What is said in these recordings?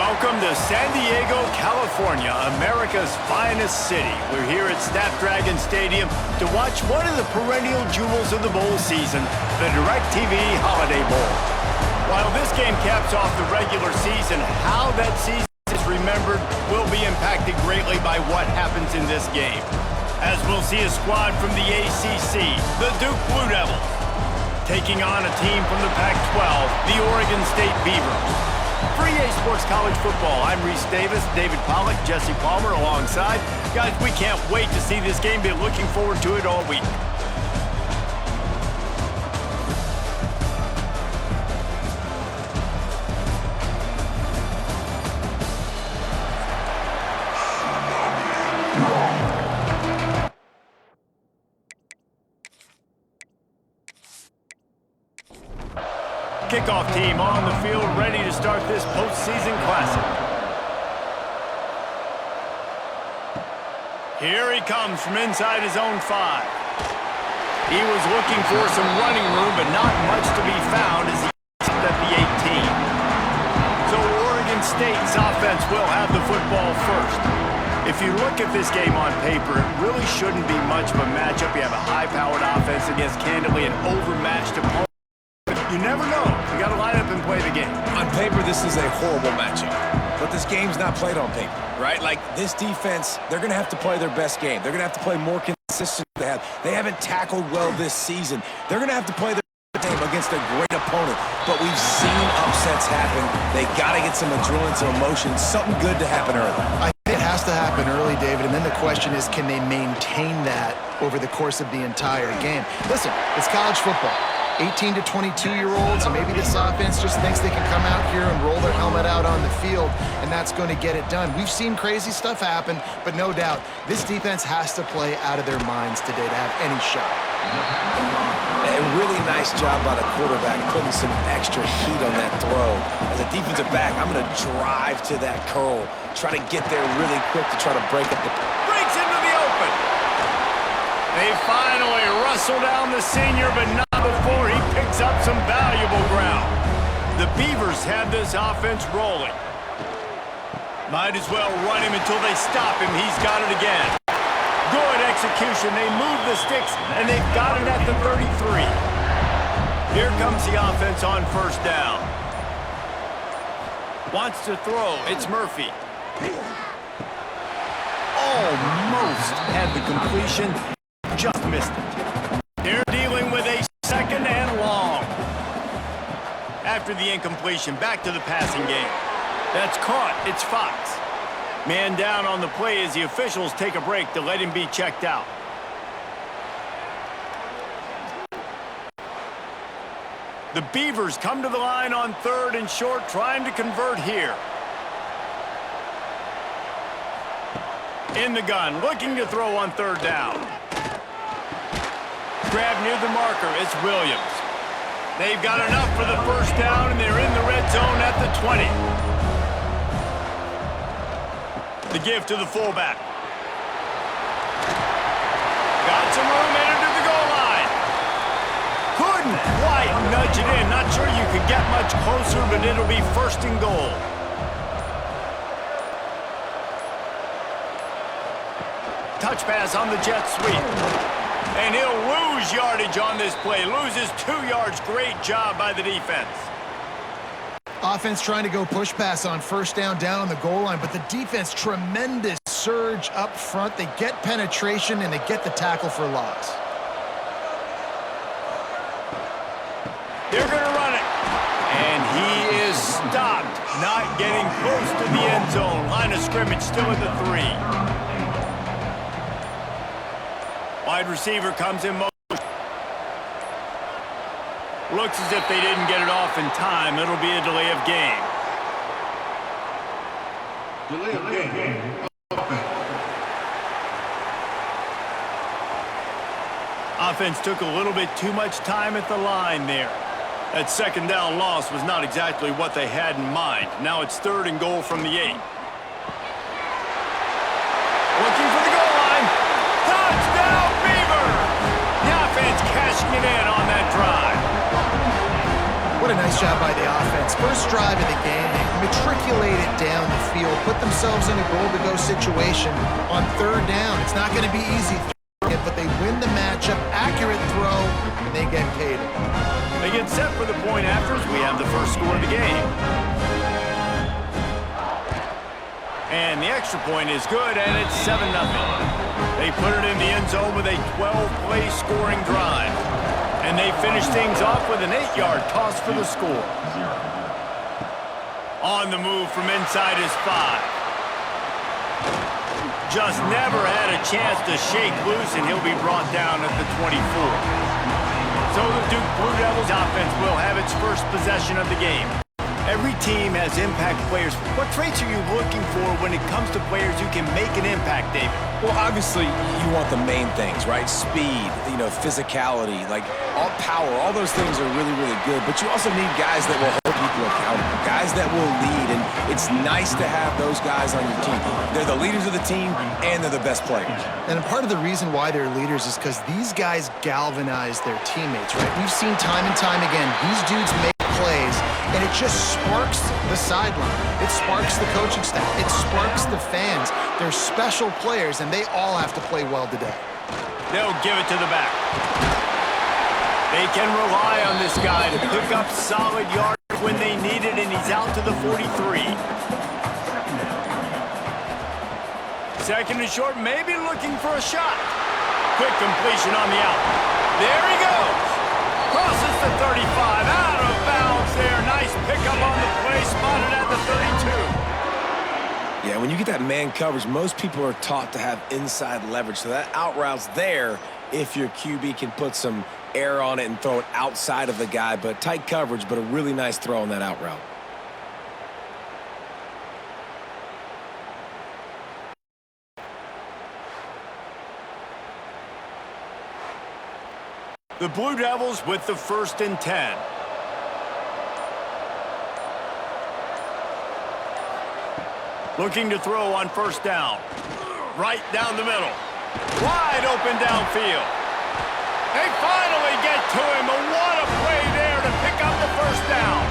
Welcome to San Diego, California, America's finest city. We're here at Snapdragon Stadium to watch one of the perennial jewels of the bowl season, the DirecTV Holiday Bowl. While this game caps off the regular season, how that season is remembered will be impacted greatly by what happens in this game. As we'll see a squad from the ACC, the Duke Blue Devils, taking on a team from the Pac-12, the Oregon State Beavers. For EA Sports College Football, I'm Reese Davis, David Pollack, Jesse Palmer alongside. Guys, we can't wait to see this game. Been looking forward to it all week. Kickoff team on the field, ready to start this postseason classic. Here he comes from inside his own 5. He was looking for some running room, but not much to be found as he gets at the 18. So Oregon State's offense will have the football first. If you look at this game on paper, it really shouldn't be much of a matchup. You have a high-powered offense against candidly an overmatched opponent. You never know. You got to line up and play the game. On paper, this is a horrible matchup. But this game's not played on paper, right? Like, this defense, they're going to have to play their best game. They're going to have to play more consistent than they haven't tackled well this season. They're going to have to play their game against a great opponent. But we've seen upsets happen. They got to get some adrenaline, some emotion, something good to happen early. I think it has to happen early, David, and then the question is, can they maintain that over the course of the entire game? Listen, it's college football. 18 to 22-year-olds, and maybe this offense just thinks they can come out here and roll their helmet out on the field, and that's going to get it done. We've seen crazy stuff happen, but no doubt, this defense has to play out of their minds today to have any shot. A really nice job by the quarterback, putting some extra heat on that throw. As a defensive back, I'm going to drive to that curl, try to get there really quick to try to break up the... Breaks into the open. They finally wrestle down the senior, but not before he picks up some valuable ground. The Beavers have this offense rolling. Might as well run him until they stop him. He's got it again. Good execution. They move the sticks, and they've got it at the 33. Here comes the offense on first down. Wants to throw. It's Murphy. Almost had the completion. Just missed it. They're dealing with a second and long. After the incompletion, back to the passing game. That's caught. It's Fox. Man down on the play as the officials take a break to let him be checked out. The Beavers come to the line on 3rd and short, trying to convert here. In the gun, looking to throw on 3rd down. Grab near the marker, it's Williams. They've got enough for the first down, and they're in the red zone at the 20. The give to the fullback. Got some room, entered to the goal line. Couldn't quite nudge it in. Not sure you could get much closer, but it'll be 1st and goal. Touch pass on the jet sweep. And he'll lose yardage on this play. Loses 2 yards. Great job by the defense. Offense trying to go push pass on first down on the goal line, but the defense, tremendous surge up front. They get penetration, and they get the tackle for loss. They're going to run it. And he is stopped. Not getting close to the end zone. Line of scrimmage still at the 3. Wide receiver comes in motion. Looks as if they didn't get it off in time. It'll be a delay of game. Delay of game. Offense took a little bit too much time at the line there. That 2nd down loss was not exactly what they had in mind. Now it's 3rd and goal from the 8. Looking for the goal line. Touchdown, Beaver! The offense cashing it in on that drive. What a nice job by the offense. First drive of the game, they matriculated down the field, put themselves in a goal-to-go situation on third down. It's not going to be easy, but they win the matchup, accurate throw, and they get paid. They get set for the point after as we have the first score of the game. And the extra point is good, and it's 7-0. They put it in the end zone with a 12-play scoring drive. And they finish things off with an 8-yard toss for the score. On the move from inside his 5. Just never had a chance to shake loose, and he'll be brought down at the 24. So the Duke Blue Devils offense will have its first possession of the game. Every team has impact players. What traits are you looking for when it comes to players who can make an impact, David? Well, obviously, you want the main things, right? Speed, physicality, like all power, all those things are really, really good. But you also need guys that will hold people accountable, guys that will lead. And it's nice to have those guys on your team. They're the leaders of the team, and they're the best players. And part of the reason why they're leaders is because these guys galvanize their teammates, right? We've seen time and time again, these dudes make plays, and it just sparks the sideline. It sparks the coaching staff. It sparks the fans. They're special players, and they all have to play well today. They'll give it to the back. They can rely on this guy to pick up solid yards when they need it, and he's out to the 43. Second and short, maybe looking for a shot. Quick completion on the out. There he goes. Crosses the 35, out of bounds there. Nice pickup on the play, spotted at the 32. Yeah, when you get that man coverage, most people are taught to have inside leverage. So that out route's there if your QB can put some air on it and throw it outside of the guy. But tight coverage, but a really nice throw on that out route. The Blue Devils with the 1st and 10. Looking to throw on first down. Right down the middle. Wide open downfield. They finally get to him. But what a play there to pick up the first down.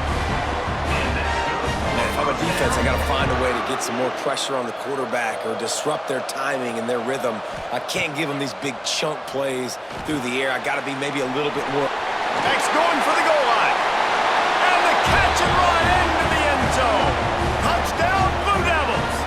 Man, if I'm a defense, I got to find a way to get some more pressure on the quarterback or disrupt their timing and their rhythm. I can't give them these big chunk plays through the air. I got to be maybe a little bit more. X going for the goal line. And the catch and run into the end zone. Touchdown, Blue Devils.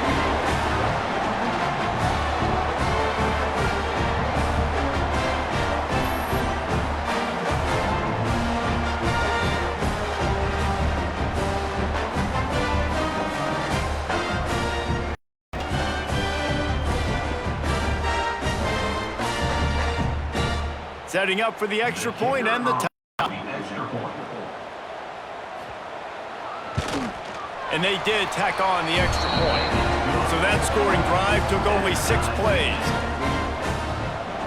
Setting up for the extra point and the touchdown. And they did tack on the extra point. So that scoring drive took only 6 plays.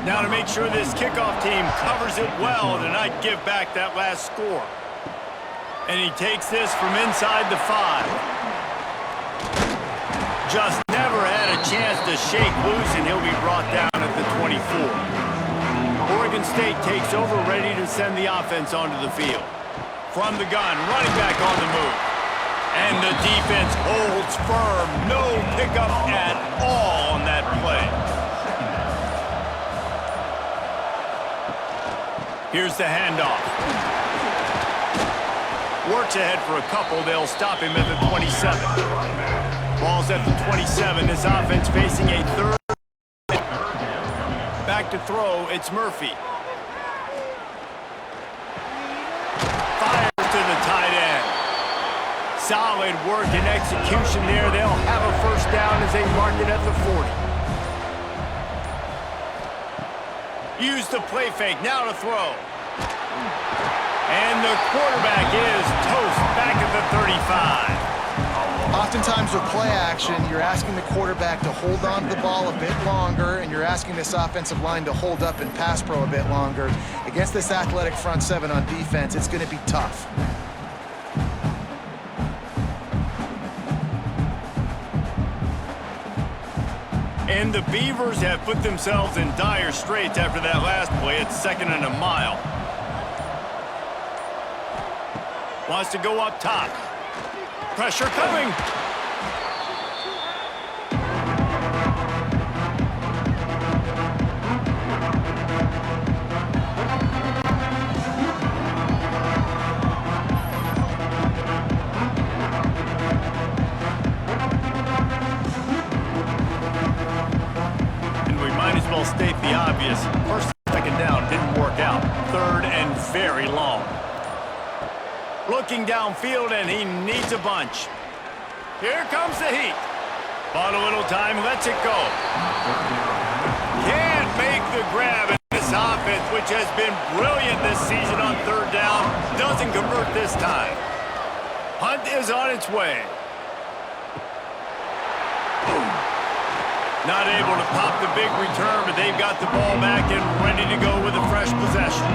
Now to make sure this kickoff team covers it well to not give back that last score. And he takes this from inside the 5. Just never had a chance to shake loose, and he'll be brought down at the 24. Oregon State takes over, ready to send the offense onto the field. From the gun, running back on the move. And the defense holds firm. No pickup at all on that play. Here's the handoff. Works ahead for a couple. They'll stop him at the 27. Ball's at the 27. This offense facing a third. Back to throw, it's Murphy. Fires to the tight end. Solid work and execution there. They'll have a first down as they mark it at the 40. Use the play fake, now to throw. And the quarterback is toast back at the 35. Oftentimes with play action, you're asking the quarterback to hold on to the ball a bit longer, and you're asking this offensive line to hold up and pass pro a bit longer. Against this athletic front 7 on defense, it's going to be tough. And the Beavers have put themselves in dire straits after that last play. It's 2nd and a mile. Wants to go up top. Pressure coming. Well, state the obvious. First and second down didn't work out. Third and very long. Looking downfield, and he needs a bunch. Here comes the heat. Bought a little time, lets it go. Can't make the grab in this offense, which has been brilliant this season on third down. Doesn't convert this time. Hunt is on its way. Not able to pop the big return, but they've got the ball back and ready to go with a fresh possession.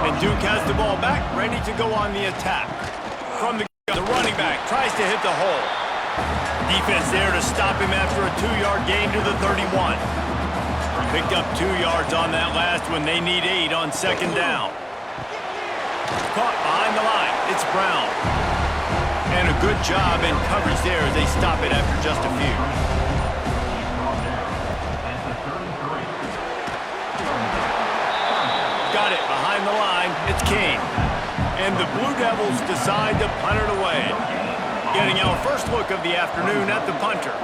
And Duke has the ball back, ready to go on the attack. From the running back, tries to hit the hole. Defense there to stop him after a 2-yard gain to the 31. Picked up 2 yards on that last one. They need 8 on second down. Caught behind the line. It's Brown. And a good job in coverage there as they stop it after just a few. Got it behind the line. It's King. And the Blue Devils decide to punt it away. Getting our first look of the afternoon at the punter.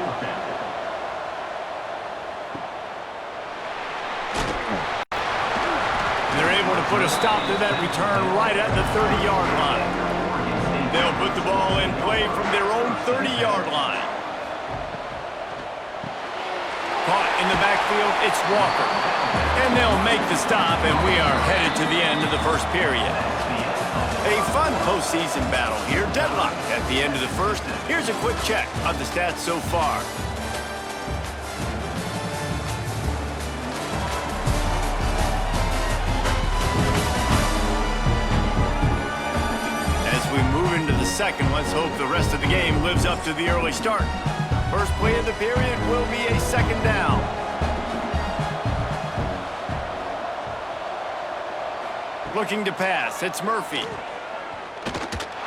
And they're able to put a stop to that return right at the 30-yard line. They'll put the ball in play from their own 30-yard line. Caught in the backfield, it's Walker. And they'll make the stop, and we are headed to the end of the first period. A fun postseason battle here, deadlocked at the end of the first. Here's a quick check of the stats so far. As we move into the second, let's hope the rest of the game lives up to the early start. First play of the period will be a second down. Looking to pass, it's Murphy.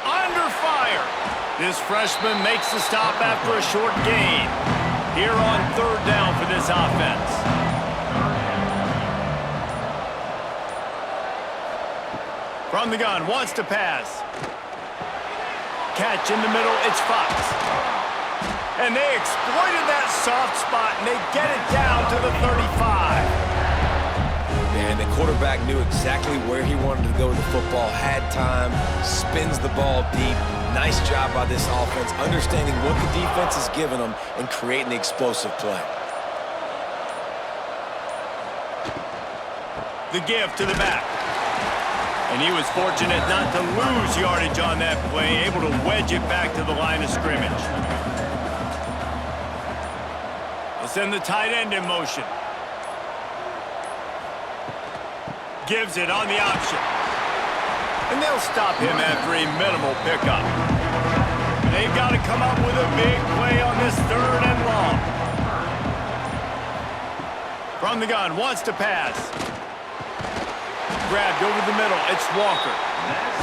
Under fire. This freshman makes the stop after a short gain. Here on third down for this offense. From the gun, wants to pass. Catch in the middle, it's Fox. And they exploited that soft spot, and they get it down to the 35. And the quarterback knew exactly where he wanted to go with the football, had time, spins the ball deep. Nice job by this offense, understanding what the defense is giving them and creating the explosive play. The give to the back. And he was fortunate not to lose yardage on that play, able to wedge it back to the line of scrimmage. They'll send the tight end in motion. Gives it on the option. And they'll stop him after a minimal pickup. They've got to come up with a big play on this third and long. From the gun, wants to pass. Grabbed over the middle, it's Walker.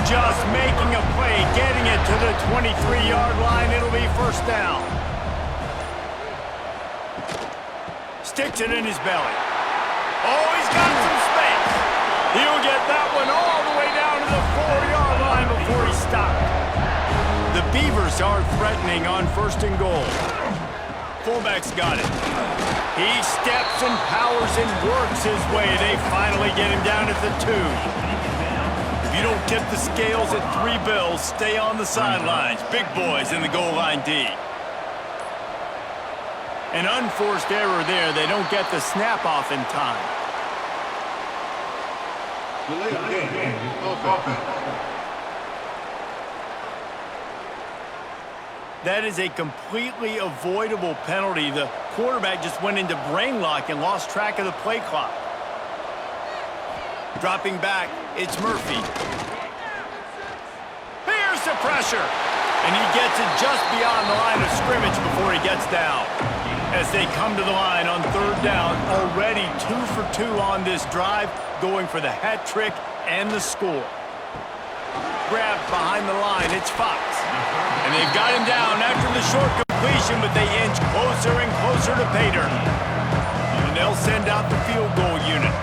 Just making a play, getting it to the 23-yard line. It'll be first down. Sticks it in his belly. Oh, he's got some space. He'll get that one all the way down to the 4-yard line before he stopped. The Beavers are threatening on first and goal. Fullback's got it. He steps and powers and works his way. They finally get him down at the 2. If you don't tip the scales at 3 bills, stay on the sidelines. Big boys in the goal line D. An unforced error there. They don't get the snap off in time. Delay of game. Offense. That is a completely avoidable penalty. The quarterback just went into brain lock and lost track of the play clock. Dropping back, it's Murphy. Here's the pressure. And he gets it just beyond the line of scrimmage before he gets down. As they come to the line on third down, already 2 for 2 on this drive, going for the hat trick and the score. grab behind the line. It's Fox. And they've got him down after the short completion, but they inch closer and closer to pay dirt. And they'll send out the field goal unit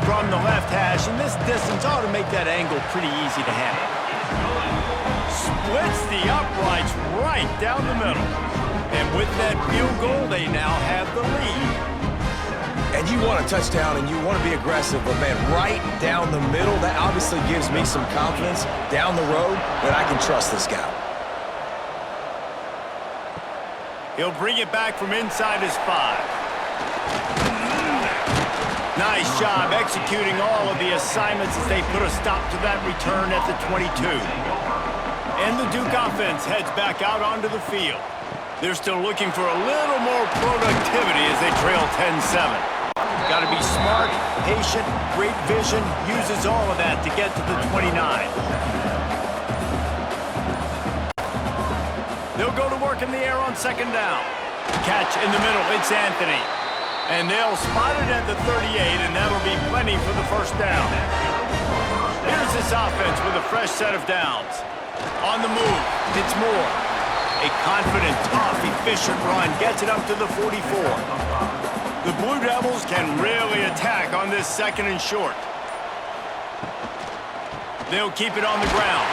from the left hash, and this distance ought to make that angle pretty easy to handle. Splits the uprights right down the middle. And with that field goal, they now have the lead. And you want a touchdown and you want to be aggressive, but man, right down the middle, that obviously gives me some confidence down the road that I can trust this guy. He'll bring it back from inside his 5. Nice job executing all of the assignments as they put a stop to that return at the 22. And the Duke offense heads back out onto the field. They're still looking for a little more productivity as they trail 10-7. Got to be smart, patient, great vision, uses all of that to get to the 29. They'll go to work in the air on second down. Catch in the middle, it's Anthony. And they'll spot it at the 38, and that'll be plenty for the first down. Here's this offense with a fresh set of downs. On the move, it's Moore. A confident, tough, efficient run gets it up to the 44. The Blue Devils can really attack on this second and short. They'll keep it on the ground.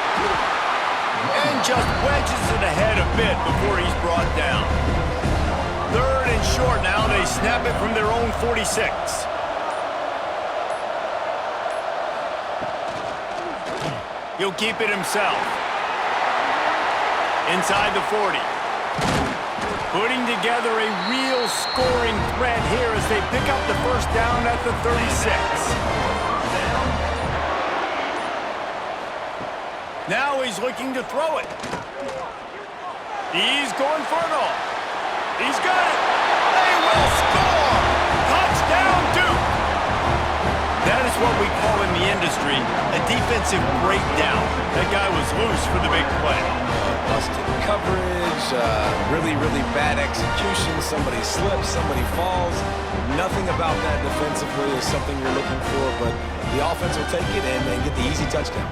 And just wedges it ahead a bit before he's brought down. Third and short now. They snap it from their own 46. He'll keep it himself. Inside the 40. Putting together a real scoring threat here as they pick up the first down at the 36. Now he's looking to throw it. He's going for it all. He's got it. They will score. Touchdown, Duke. That is what we call in the industry a defensive breakdown. That guy was loose for the big play. Busted coverage, really, really bad execution. Somebody slips, somebody falls. Nothing about that defensively is something you're looking for, but the offense will take it and get the easy touchdown.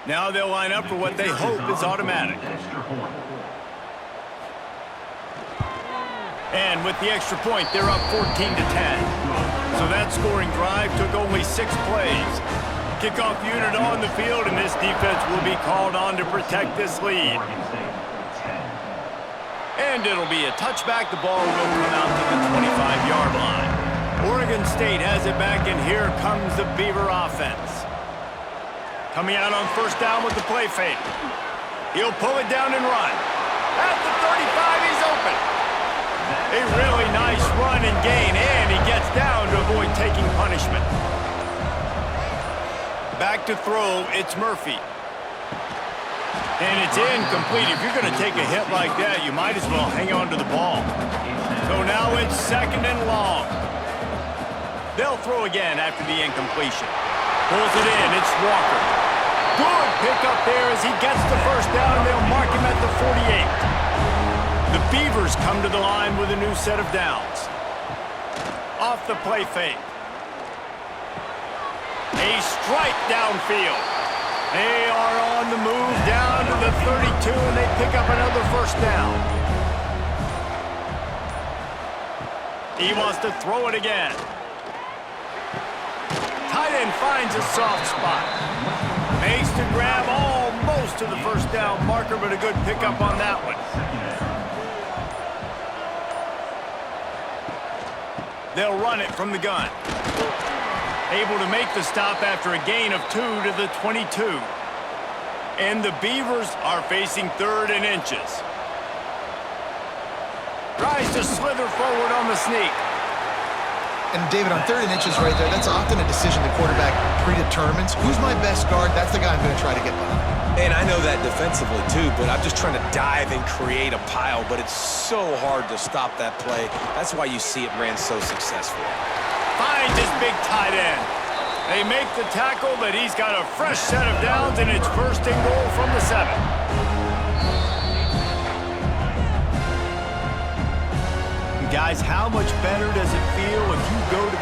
Now they'll line up for what they hope is automatic. And with the extra point, they're up 14-10. So that scoring drive took only 6 plays. Kickoff unit on the field, and this defense will be called on to protect this lead. And it'll be a touchback. The ball will come out to the 25-yard line. Oregon State has it back, and here comes the Beaver offense. Coming out on first down with the play fake. He'll pull it down and run. At the 35, he's open. A really nice run and gain, and he gets down to avoid taking punishment. Back to throw, it's Murphy. And it's incomplete. If you're going to take a hit like that, you might as well hang on to the ball. So now it's second and long. They'll throw again after the incompletion. Pulls it in, it's Walker. Good pickup there as he gets the first down, and they'll mark him at the 48. The Beavers come to the line with a new set of downs. Off the play fake. A strike downfield. They are on the move down to the 32, and they pick up another first down. He wants to throw it again. Tight end finds a soft spot. Makes the grab almost to the first down marker, but a good pickup on that one. They'll run it from the gun. Able to make the stop after a gain of 2 to the 22. And the Beavers are facing third and inches. Tries to slither forward on the sneak. And David, on third and inches right there, that's often a decision the quarterback predetermines. Who's my best guard? That's the guy I'm going to try to get behind. And I know that defensively too, but I'm just trying to dive and create a pile, but it's so hard to stop that play. That's why you see it ran so successfully. Finds his big tight end. They make the tackle, but he's got a fresh set of downs, and it's first and goal from the 7. Guys, how much better does it feel if you go to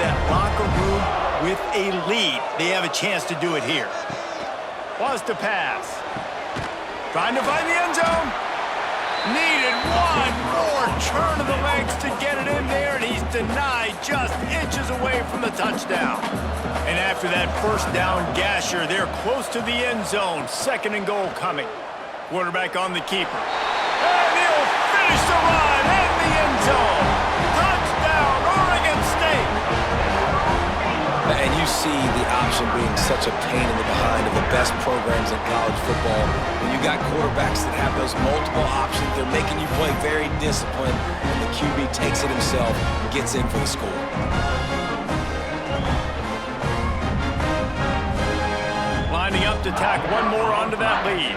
a lead, they have a chance to do it here. Wants to pass. Trying to find the end zone. Needed one more turn of the legs to get it in there, and he's denied just inches away from the touchdown. And after that first down gasher, they're close to the end zone. 2nd and goal coming. Quarterback on the keeper. And he'll finish the run in the end zone. Touchdown, Oregon State. And you see the option being such a pain in the behind of the best programs in college football. When you got quarterbacks that have those multiple options, they're making you play very disciplined, and the QB takes it himself and gets in for the score. Lining up to tack one more onto that lead.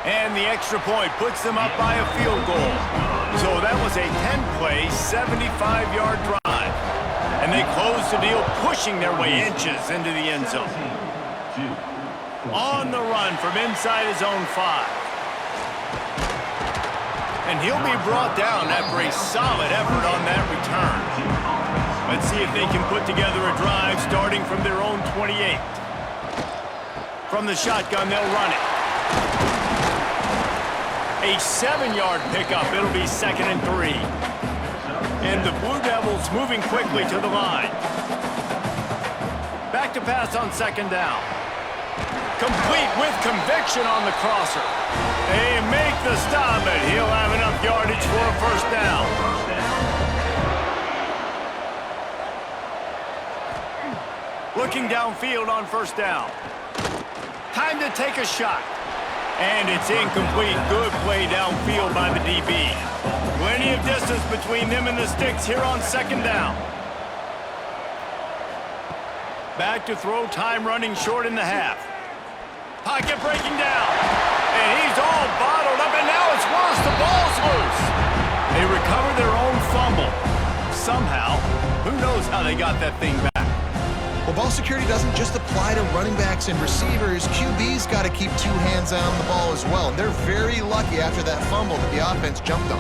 And the extra point puts them up by a field goal. So that was a 10-play, 75-yard drive. And they close the deal, pushing their way inches into the end zone. On the run from inside his own 5. And he'll be brought down after a solid effort on that return. Let's see if they can put together a drive starting from their own 28. From the shotgun, they'll run it. A 7-yard pickup. It'll be 2nd and 3. And the Blue Devils moving quickly to the line. Back to pass on 2nd down. Complete with conviction on the crosser. They make the stop, but he'll have enough yardage for a 1st down. Looking downfield on 1st down. Time to take a shot. And it's incomplete. Good play downfield by the DB. Plenty of distance between them and the sticks here on 2nd down. Back to throw, time running short in the half. Pocket breaking down. And he's all bottled up, and now it's worse. The ball's loose. They recover their own fumble. Somehow, who knows how they got that thing back. Well, ball security doesn't just apply to running backs and receivers. QB's got to keep 2 hands on the ball as well. And they're very lucky after that fumble that the offense jumped on.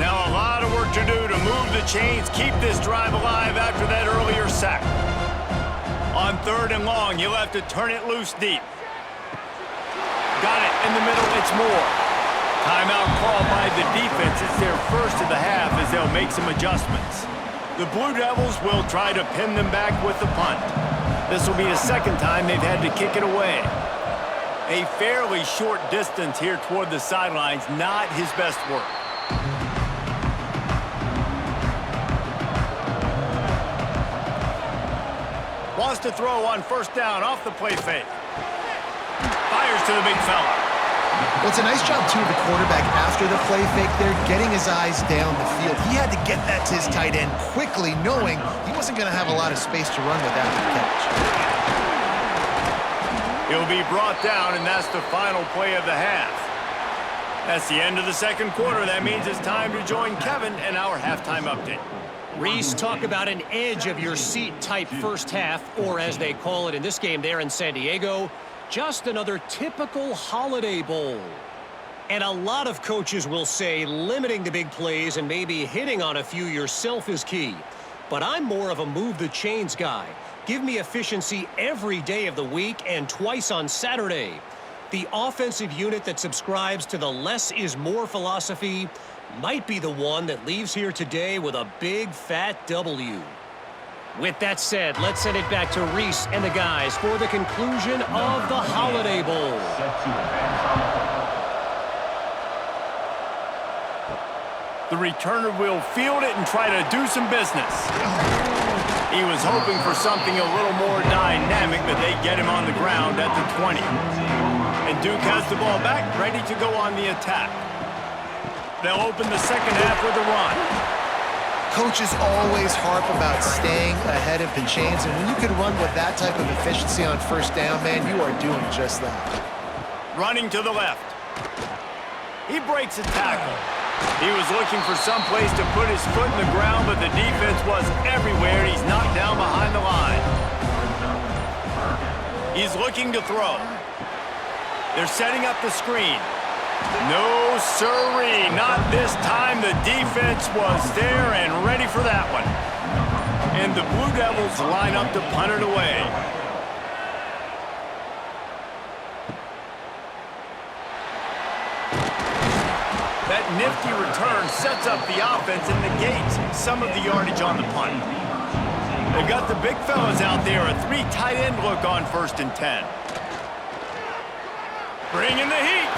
Now a lot of work to do to move the chains, keep this drive alive after that earlier sack. On 3rd and long, you'll have to turn it loose deep. Got it in the middle, it's more. Timeout called by the defense. It's their first of the half as they'll make some adjustments. The Blue Devils will try to pin them back with the punt. This will be the 2nd time they've had to kick it away. A fairly short distance here toward the sidelines, not his best work. Wants to throw on 1st down off the play fake. Fires to the big fella. Well, it's a nice job, too, of the quarterback after the play fake there, getting his eyes down the field. He had to get that to his tight end quickly, knowing he wasn't going to have a lot of space to run with after the catch. He'll be brought down, and that's the final play of the half. That's the end of the 2nd quarter. That means it's time to join Kevin in our halftime update. Reese, talk about an edge-of-your-seat type first half, or as they call it in this game there in San Diego, just another typical Holiday Bowl. And a lot of coaches will say limiting the big plays and maybe hitting on a few yourself is key. But I'm more of a move the chains guy. Give me efficiency every day of the week and twice on Saturday. The offensive unit that subscribes to the less is more philosophy might be the one that leaves here today with a big fat W. With that said, let's send it back to Reese and the guys for the conclusion of the Holiday Bowl. The returner will field it and try to do some business. He was hoping for something a little more dynamic, but they get him on the ground at the 20. And Duke has the ball back, ready to go on the attack. They'll open the 2nd half with a run. Coaches always harp about staying ahead of the chains, and when you can run with that type of efficiency on 1st down, man, you are doing just that. Running to the left. He breaks a tackle. He was looking for some place to put his foot in the ground, but the defense was everywhere, and he's knocked down behind the line. He's looking to throw. They're setting up the screen. No siree, not this time. The defense was there and ready for that one. And the Blue Devils line up to punt it away. That nifty return sets up the offense and negates some of the yardage on the punt. They've got the big fellas out there, a 3 tight end look on 1st and 10. Bring in the heat.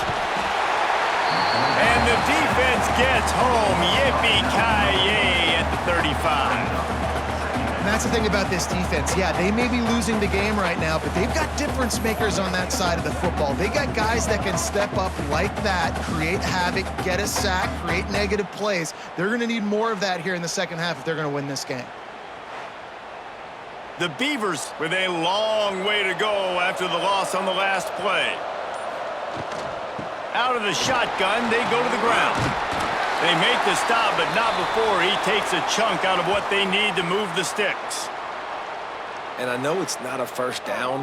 And the defense gets home. Yippee-ki-yay at the 35. And that's the thing about this defense. Yeah, they may be losing the game right now, but they've got difference makers on that side of the football. They got guys that can step up like that, create havoc, get a sack, create negative plays. They're going to need more of that here in the second half if they're going to win this game. The Beavers with a long way to go after the loss on the last play. Out of the shotgun, they go to the ground. They make the stop, but not before he takes a chunk out of what they need to move the sticks. And I know it's not a first down,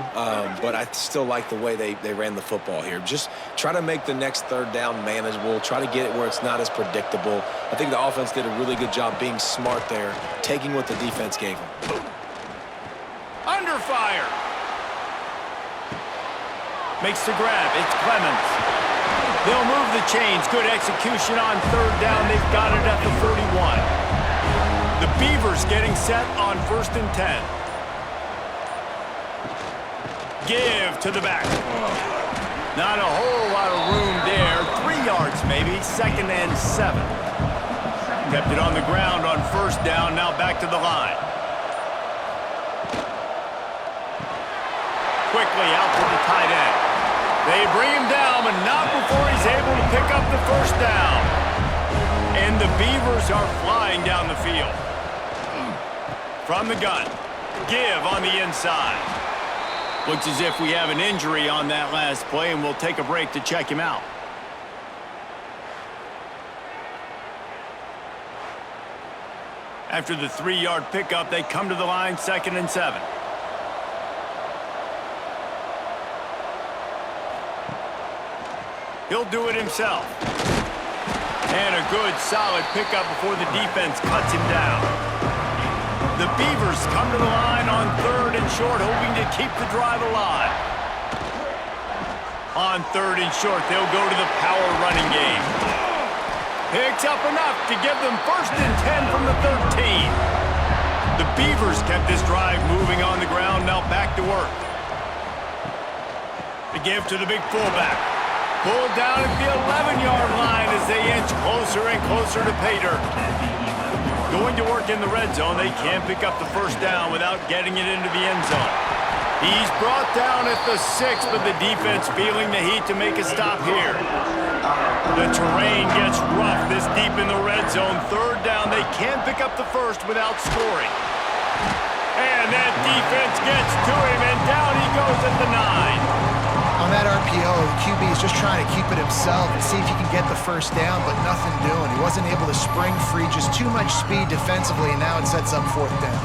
but I still like the way they ran the football here. Just try to make the next 3rd down manageable. Try to get it where it's not as predictable. I think the offense did a really good job being smart there, taking what the defense gave them. Under fire. Makes the grab. It's Clemens. They'll move the chains. Good execution on 3rd down. They've got it at the 41. The Beavers getting set on 1st and 10. Give to the back. Not a whole lot of room there. 3 yards maybe. 2nd and 7. Kept it on the ground on 1st down. Now back to the line. Quickly out to the tight end. They bring him down, but not before he's able to pick up the 1st down. And the Beavers are flying down the field. From the gun. Give on the inside. Looks as if we have an injury on that last play, and we'll take a break to check him out. After the 3-yard pickup, they come to the line, 2nd and 7. He'll do it himself. And a good, solid pickup before the defense cuts him down. The Beavers come to the line on 3rd and short, hoping to keep the drive alive. On 3rd and short, they'll go to the power running game. Picks up enough to give them 1st and 10 from the 13. The Beavers kept this drive moving on the ground, now back to work. The give to the big fullback. Pulled down at the 11-yard line as they inch closer and closer to pay dirt. Going to work in the red zone, they can't pick up the 1st down without getting it into the end zone. He's brought down at the 6, but the defense feeling the heat to make a stop here. The terrain gets rough this deep in the red zone. 3rd down, they can't pick up the 1st without scoring. And that defense gets to him, and down he goes at the 9. On that RPO, the QB is just trying to keep it himself and see if he can get the 1st down, but nothing doing. He wasn't able to spring free, just too much speed defensively, and now it sets up 4th down.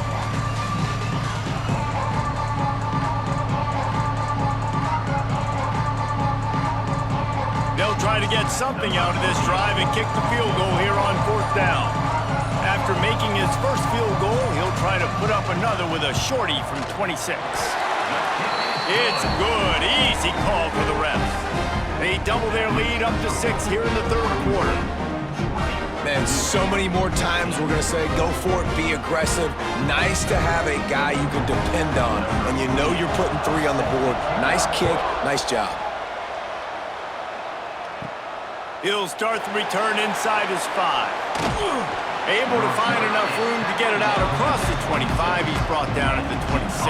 They'll try to get something out of this drive and kick the field goal here on 4th down. After making his first field goal, he'll try to put up another with a shorty from 26. It's good. Easy call for the refs. They double their lead up to 6 here in the 3rd quarter. Man, so many more times we're going to say, go for it, be aggressive. Nice to have a guy you can depend on, and you know you're putting 3 on the board. Nice kick, nice job. He'll start the return inside his 5. Able to find enough room to get it out across the 25. He's brought down at the 26.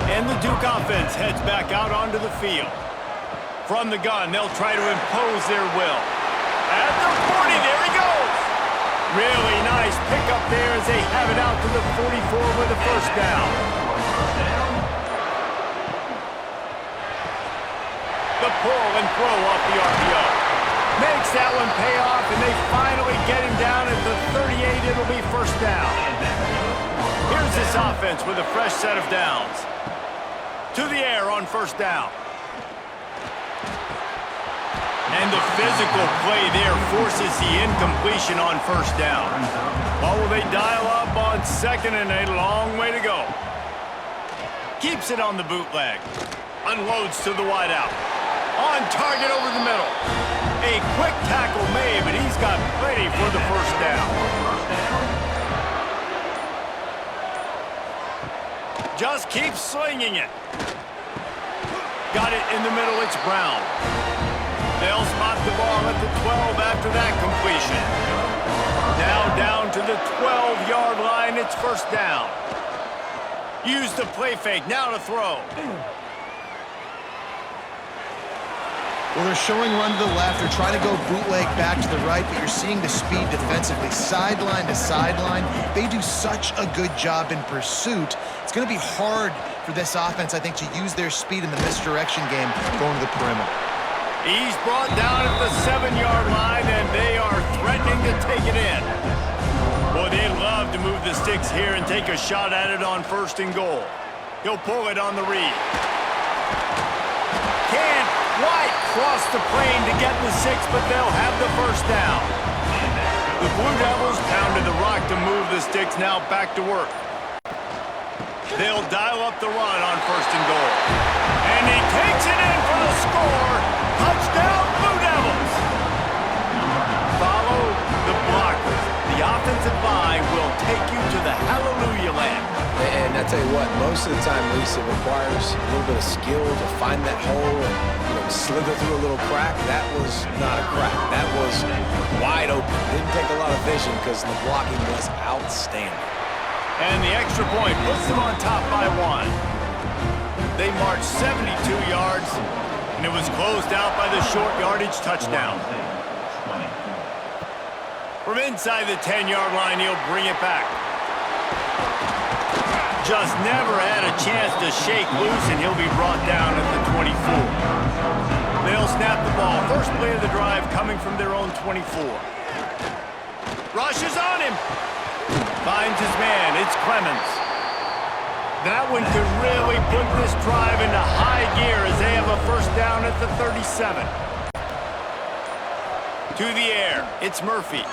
And the Duke offense heads back out onto the field. From the gun, they'll try to impose their will. At the 40, there he goes! Really nice pickup there as they have it out to the 44 with a 1st down. The pull and throw off the RPO. Makes that one pay off, and they finally get him down at the 38. It'll be 1st down. Here's this offense with a fresh set of downs. To the air on 1st down. And the physical play there forces the incompletion on first down. Or will they dial up on second and a long way to go? Keeps it on the bootleg. Unloads to the wideout. On target over the middle. A quick tackle made, but he's got plenty for the first down. Just keeps slinging it. Got it in the middle, it's Brown. They'll spot the ball at the 12 after that completion. Now down to the 12-yard line, it's first down. Use the play fake, now to throw. Well, they're showing run to the left. They're trying to go bootleg back to the right, but you're seeing the speed defensively, sideline to sideline. They do such a good job in pursuit. It's going to be hard for this offense, I think, to use their speed in the misdirection game going to the perimeter. He's brought down at the 7-yard line, and they are threatening to take it in. Boy, they'd love to move the sticks here and take a shot at it on first and goal. He'll pull it on the read. Can't quite cross the plane to get the 6, but they'll have the first down. The Blue Devils pounded the rock to move the sticks, now back to work. They'll dial up the run on first and goal. And he takes it in for the score. Touchdown, Blue Devils. Follow the blockers. The offensive line will take you to the hallelujah land. And I tell you what, most of the time, Lisa, it requires a little bit of skill to find that hole and slither through a little crack. That was not a crack. That was wide open. Didn't take a lot of vision because the blocking was outstanding. And the extra point puts them on top by 1. They marched 72 yards, and it was closed out by the short yardage touchdown. From inside the 10-yard line, he'll bring it back. Just never had a chance to shake loose, and he'll be brought down at the 24. They'll snap the ball. First play of the drive coming from their own 24. Rushes on him. Finds his man. It's Clemens. That one could really put this drive into high gear as they have a first down at the 37. To the air. It's Murphy.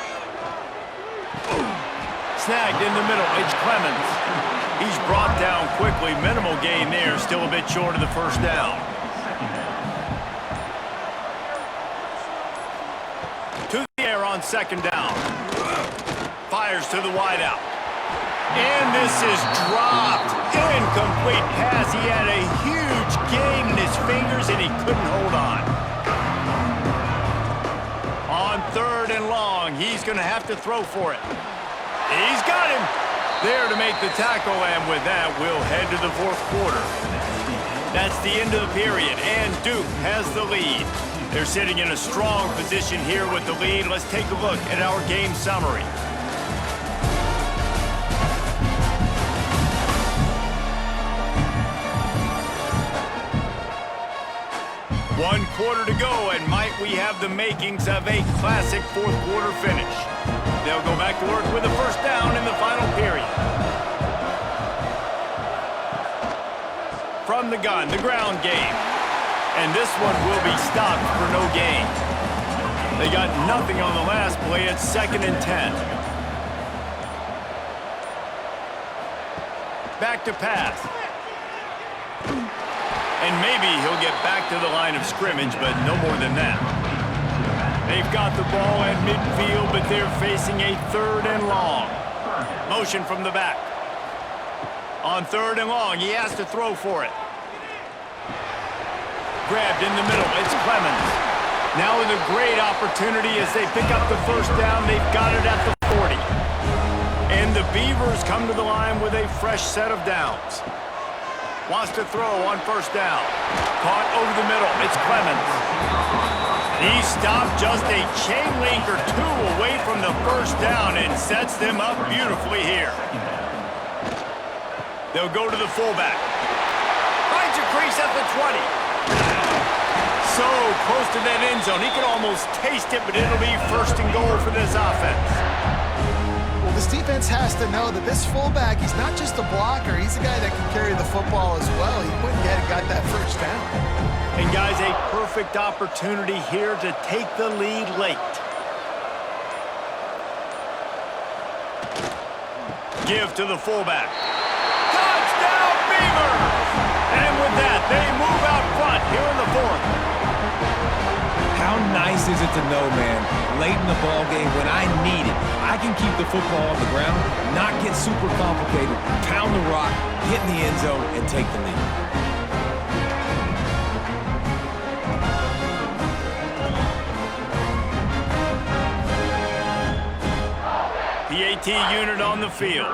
Snagged in the middle. It's Clemens. He's brought down quickly. Minimal gain there. Still a bit short of the first down. To the air on second down. Fires to the wideout. And this is dropped. Incomplete pass. He had a huge gain in his fingers and he couldn't hold on. On third and long, he's going to have to throw for it. He's got him. There to make the tackle, and with that, we'll head to the fourth quarter. That's the end of the period, and Duke has the lead. They're sitting in a strong position here with the lead. Let's take a look at our game summary. One quarter to go, and might we have the makings of a classic fourth quarter finish. They'll go back to work with a first down in the final period. From the gun, the ground game. And this one will be stopped for no gain. They got nothing on the last play. It's 2nd and 10. Back to pass. And maybe he'll get back to the line of scrimmage, but no more than that. They've got the ball at midfield, but they're facing a 3rd and long. Motion from the back. On 3rd and long, he has to throw for it. Grabbed in the middle, it's Clemens. Now with a great opportunity as they pick up the first down, they've got it at the 40. And the Beavers come to the line with a fresh set of downs. Wants to throw on first down. Caught over the middle, it's Clemens. He stopped just a chain link or two away from the first down and sets them up beautifully here. They'll go to the fullback. Finds a crease at the 20. So close to that end zone. He could almost taste it, but it'll be first and goal for this offense. Well, this defense has to know that this fullback, he's not just a blocker. He's a guy that can carry the football as well. He went ahead and got that first down. And guys, a perfect opportunity here to take the lead late. Give to the fullback. Touchdown, Beavers! And with that, they move out front here in the fourth. How nice is it to know, man, late in the ball game when I need it, I can keep the football on the ground, not get super complicated, pound the rock, get in the end zone, and take the lead. PAT unit on the field.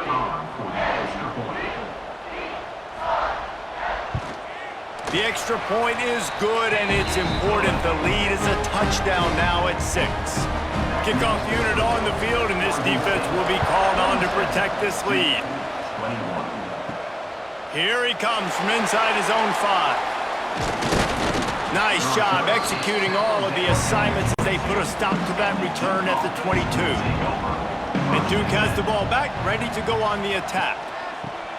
The extra point is good, and it's important. The lead is a touchdown now at 6. Kickoff unit on the field, and this defense will be called on to protect this lead. Here he comes from inside his own 5. Nice job executing all of the assignments as they put a stop to that return at the 22. And Duke has the ball back, ready to go on the attack.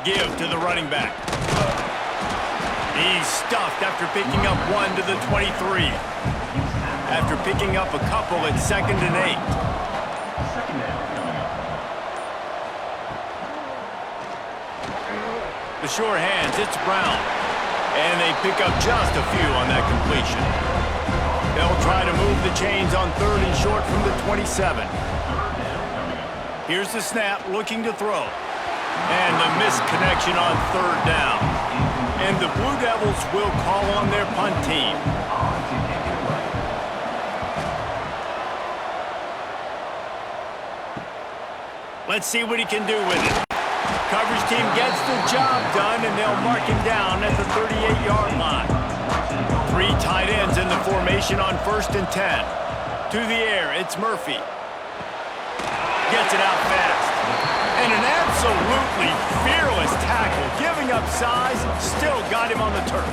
Give to the running back. He's stuffed after picking up 1 to the 23. After picking up a couple, it's 2nd and 8. The sure hands, it's Brown. And they pick up just a few on that completion. They'll try to move the chains on 3rd and short from the 27. Here's the snap, looking to throw. And the missed connection on 3rd down. And the Blue Devils will call on their punt team. Let's see what he can do with it. Coverage team gets the job done, and they'll mark him down at the 38-yard line. 3 tight ends in the formation on 1st and 10. To the air, it's Murphy. Gets it out fast. And an absolutely fearless tackle, giving up size, still got him on the turf.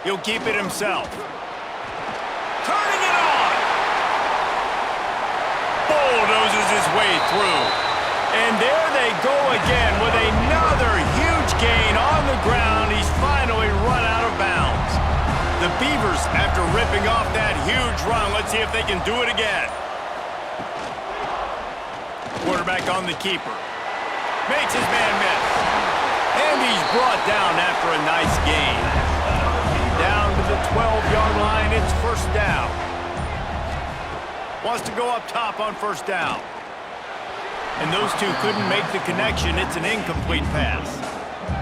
He'll keep it himself. Turning it on! Bulldozes his way through. And there they go again with another huge gain on the ground. He's finally run out of bounds. The Beavers, after ripping off that huge run, let's see if they can do it again. Quarterback on the keeper. Makes his man miss. And he's brought down after a nice gain. Down to the 12-yard line, it's 1st down. Wants to go up top on 1st down. And those two couldn't make the connection. It's an incomplete pass.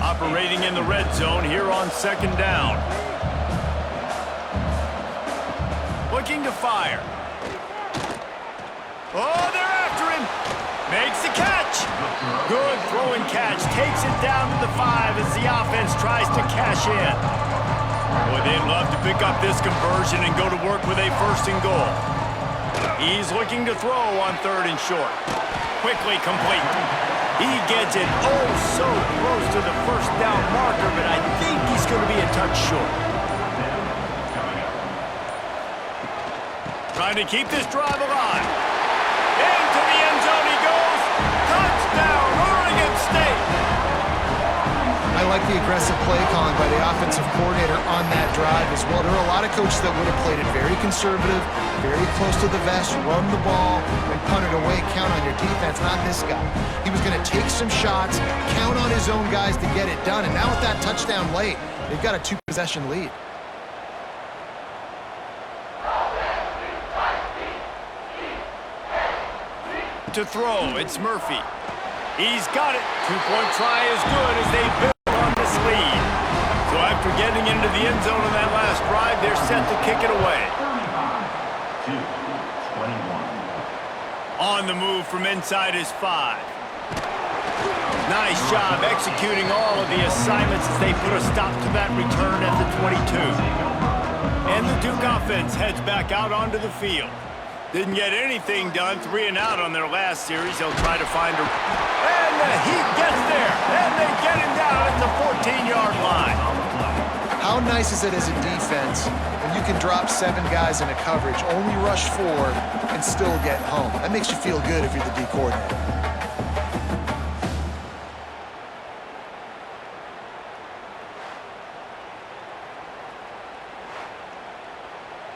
Operating in the red zone here on 2nd down. Looking to fire. Oh, they're after him. Makes the catch. Good throw and catch. Takes it down to the 5 as the offense tries to cash in. Boy, they'd love to pick up this conversion and go to work with a 1st and goal. He's looking to throw on 3rd and short. Quickly complete. He gets it oh so close to the 1st down marker, but I think he's going to be a touch short. Trying to keep this drive alive. Into the end zone he goes. Touchdown, Oregon State. I like the aggressive play calling by the offensive coordinator on that drive as well. There are a lot of coaches that would have played it very conservative, very close to the vest, run the ball, and punt it away, count on your defense. Not this guy. He was going to take some shots, count on his own guys to get it done, and now with that touchdown late, they've got a 2-possession lead. To throw, it's Murphy. He's got it. 2-point try is good as they build on this lead. So after getting into the end zone on that last drive, they're set to kick it away. 21. On the move from inside his 5. Nice job executing all of the assignments as they put a stop to that return at the 22. And the Duke offense heads back out onto the field. Didn't get anything done, 3 and out on their last series. They'll try to find a... And the Heat gets there, and they get him down at the 14-yard line. How nice is it as a defense when you can drop 7 guys into coverage, only rush 4, and still get home? That makes you feel good if you're the D coordinator.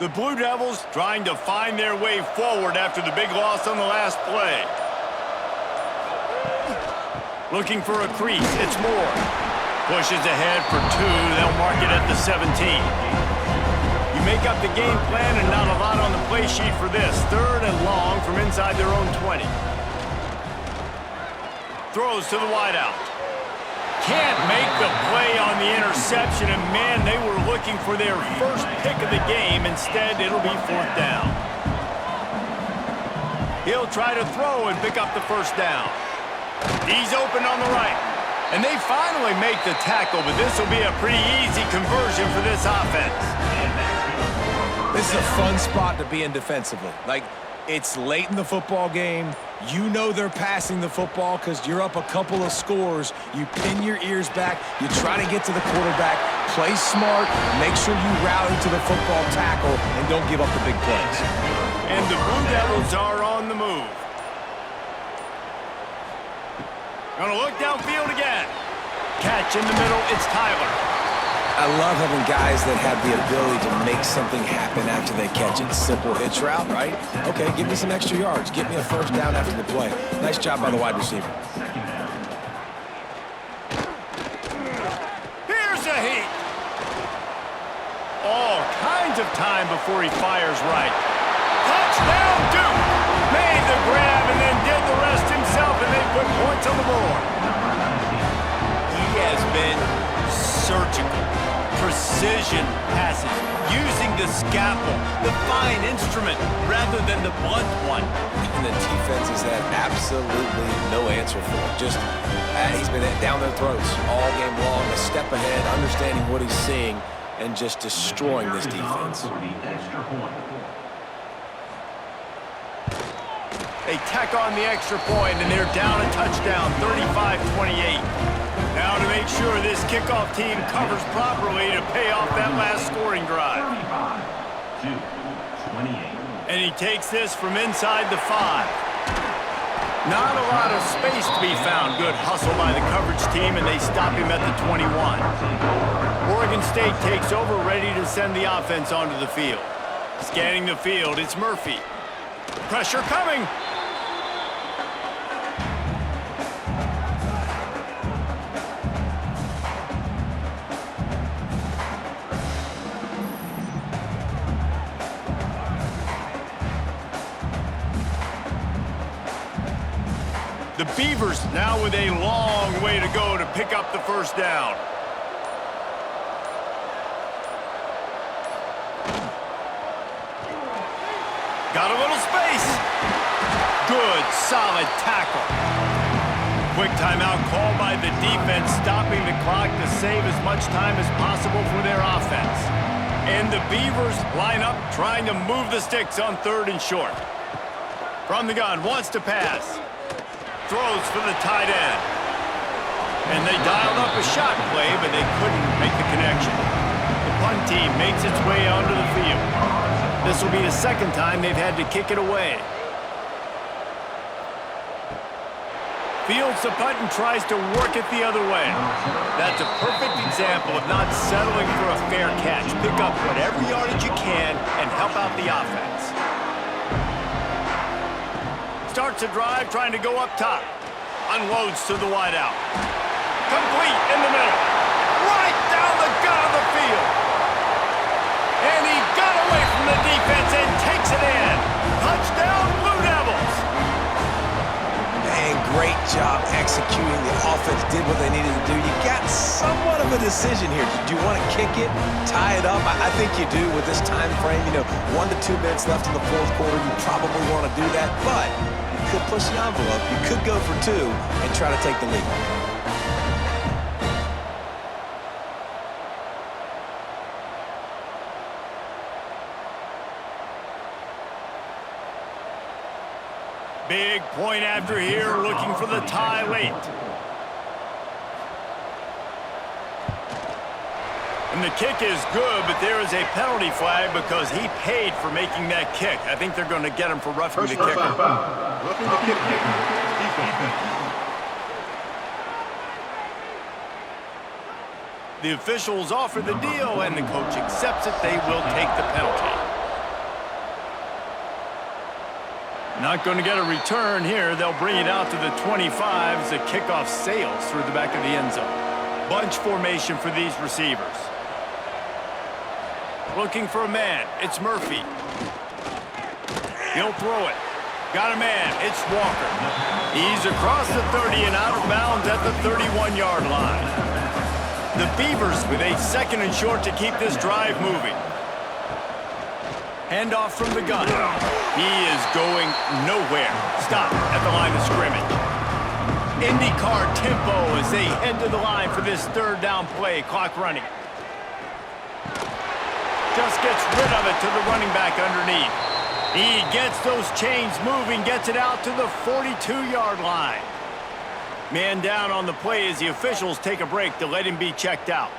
The Blue Devils trying to find their way forward after the big loss on the last play. Looking for a crease. It's Moore. Pushes ahead for 2. They'll mark it at the 17. You make up the game plan and not a lot on the play sheet for this. 3rd and long from inside their own 20. Throws to the wideout. Can't make the play on the interception, and man, they were looking for their first pick of the game. Instead, it'll be 4th down. He'll try to throw and pick up the 1st down. He's open on the right, and they finally make the tackle, but this will be a pretty easy conversion for this offense. This is a fun spot to be in defensively. Like, it's late in the football game. You know they're passing the football because you're up a couple of scores. You pin your ears back. You try to get to the quarterback. Play smart. Make sure you rally to the football tackle and don't give up the big plays. And the Blue Devils are on the move. Gonna look downfield again. Catch in the middle. It's Tyler. I love having guys that have the ability to make something happen after they catch it. Simple hitch route, right? Okay, give me some extra yards. Get me a 1st down after the play. Nice job by the wide receiver. Here's a heat. All kinds of time before he fires right. Touchdown, Duke. Made the grab and then did the rest himself, and they put points on the board. He has been surgical. Precision passes, using the scalpel, the fine instrument, rather than the blunt one. And the defense has had absolutely no answer for it. Just, he's been down their throats all game long, a step ahead, understanding what he's seeing, and just destroying this defense. They tack on the extra point, and they're down a touchdown, 35-28. Now to make sure this kickoff team covers properly to pay off that last scoring drive. And he takes this from inside the 5. Not a lot of space to be found. Good hustle by the coverage team, and they stop him at the 21. Oregon State takes over, ready to send the offense onto the field. Scanning the field, it's Murphy. Pressure coming. The Beavers now with a long way to go to pick up the 1st down. Got a little space. Good, solid tackle. Quick timeout called by the defense, stopping the clock to save as much time as possible for their offense. And the Beavers line up, trying to move the sticks on 3rd and short. From the gun, wants to pass. Throws for the tight end. And they dialed up a shot play, but they couldn't make the connection. The punt team makes its way onto the field. This will be the 2nd time they've had to kick it away. Fields the punt and tries to work it the other way. That's a perfect example of not settling for a fair catch. Pick up whatever yardage you can and help out the offense. Starts a drive, trying to go up top. Unloads to the wideout. Complete in the middle. Right down the gut of the field. And he got away from the defense and takes it in. Touchdown, Blue Devils. Man, great job executing. The offense did what they needed to do. You got somewhat of a decision here. Do you want to kick it, tie it up? I think you do with this time frame. 1 to 2 minutes left in the 4th quarter. You probably want to do that, but you could push the envelope. You could go for 2 and try to take the lead. Big point after here, looking for the tie late. And the kick is good, but there is a penalty flag because he paid for making that kick. I think they're going to get him for roughing the kicker. Roughing the kicker. The officials offer the deal, and the coach accepts it. They will take the penalty. Not going to get a return here. They'll bring it out to the 25 as the kickoff sails through the back of the end zone. Bunch formation for these receivers. Looking for a man. It's Murphy. He'll throw it. Got a man. It's Walker. He's across the 30 and out of bounds at the 31-yard line. The Beavers with a 2nd and short to keep this drive moving. Handoff from the gun. He is going nowhere. Stop at the line of scrimmage. IndyCar tempo as they head to the line for this 3rd down play. Clock running. Just gets rid of it to the running back underneath. He gets those chains moving, gets it out to the 42-yard line. Man down on the play as the officials take a break to let him be checked out.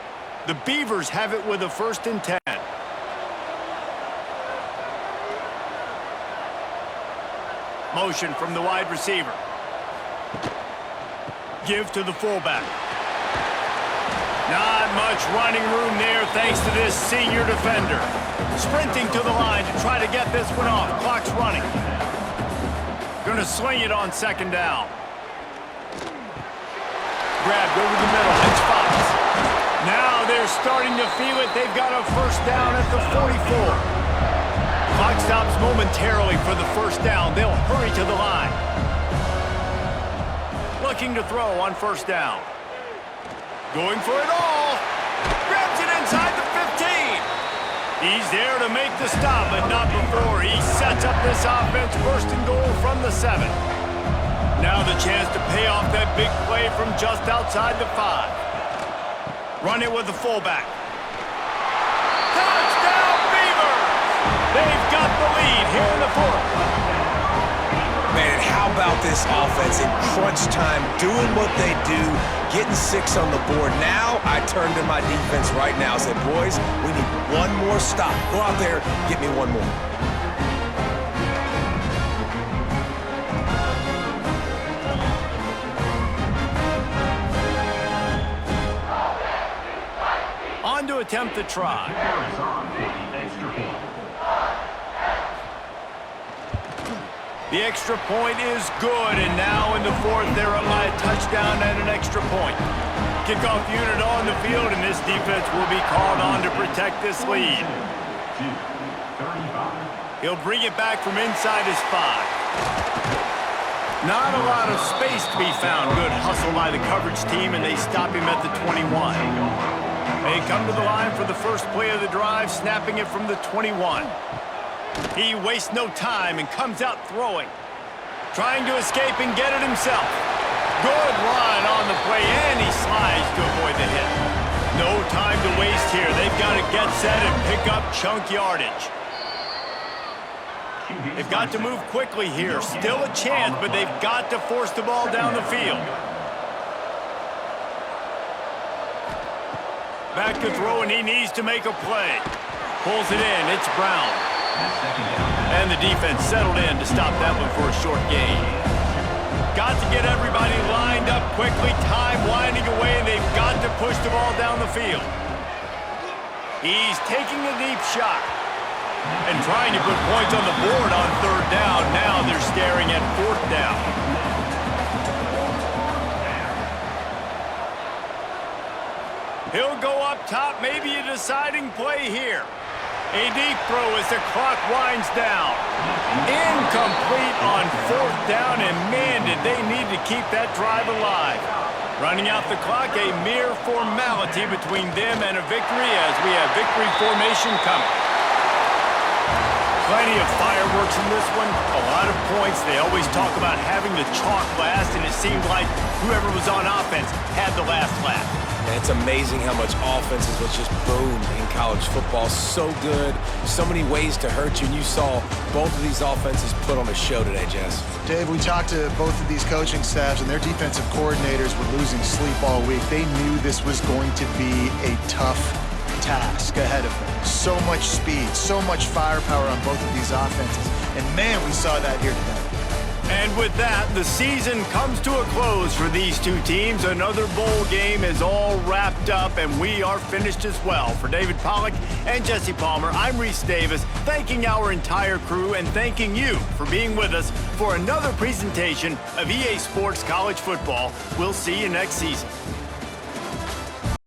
The Beavers have it with a 1st and 10. Motion from the wide receiver. Give to the fullback. Not much running room there thanks to this senior defender. Sprinting to the line to try to get this one off. Clock's running. Gonna sling it on 2nd down. Grabbed over the middle. It's Fox. Now they're starting to feel it. They've got a 1st down at the 44. Clock stops momentarily for the 1st down. They'll hurry to the line. Looking to throw on 1st down. Going for it all. Grabs it inside the 15. He's there to make the stop, but not before. He sets up this offense 1st and goal from the 7. Now the chance to pay off that big play from just outside the 5. Run it with the fullback. Touchdown, Beavers! They've got the lead here in the 4th. Man, how about this offense in crunch time, doing what they do, getting 6 on the board. Now I turn to my defense right now and say, boys, we need one more stop. Go out there, get me one more. On to attempt the try. The extra point is good, and now in the 4th, they're up by a touchdown and an extra point. Kickoff unit on the field, and this defense will be called on to protect this lead. He'll bring it back from inside his 5. Not a lot of space to be found. Good hustle by the coverage team, and they stop him at the 21. They come to the line for the 1st play of the drive, snapping it from the 21. He wastes no time and comes out throwing. Trying to escape and get it himself. Good run on the play, and he slides to avoid the hit. No time to waste here. They've got to get set and pick up chunk yardage. They've got to move quickly here. Still a chance, but they've got to force the ball down the field. Back to throw, and he needs to make a play. Pulls it in. It's Brown. And the defense settled in to stop that one for a short gain. Got to get everybody lined up quickly. Time winding away, and they've got to push the ball down the field. He's taking a deep shot and trying to put points on the board on 3rd down. Now they're staring at 4th down. He'll go up top, maybe a deciding play here. A deep throw as the clock winds down. Incomplete on 4th down, and man, did they need to keep that drive alive. Running out the clock, a mere formality between them and a victory as we have victory formation coming. Plenty of fireworks in this one, a lot of points. They always talk about having the chalk last, and it seemed like whoever was on offense had the last laugh. And it's amazing how much offenses was just boom in college football. So good, so many ways to hurt you, and you saw both of these offenses put on a show today, Jess. Dave, we talked to both of these coaching staffs, and their defensive coordinators were losing sleep all week. They knew this was going to be a tough task ahead of them. So much speed, so much firepower on both of these offenses. And man, we saw that here today. And with that, the season comes to a close for these two teams. Another bowl game is all wrapped up, and we are finished as well. For David Pollack and Jesse Palmer, I'm Reese Davis, thanking our entire crew and thanking you for being with us for another presentation of EA Sports College Football. We'll see you next season.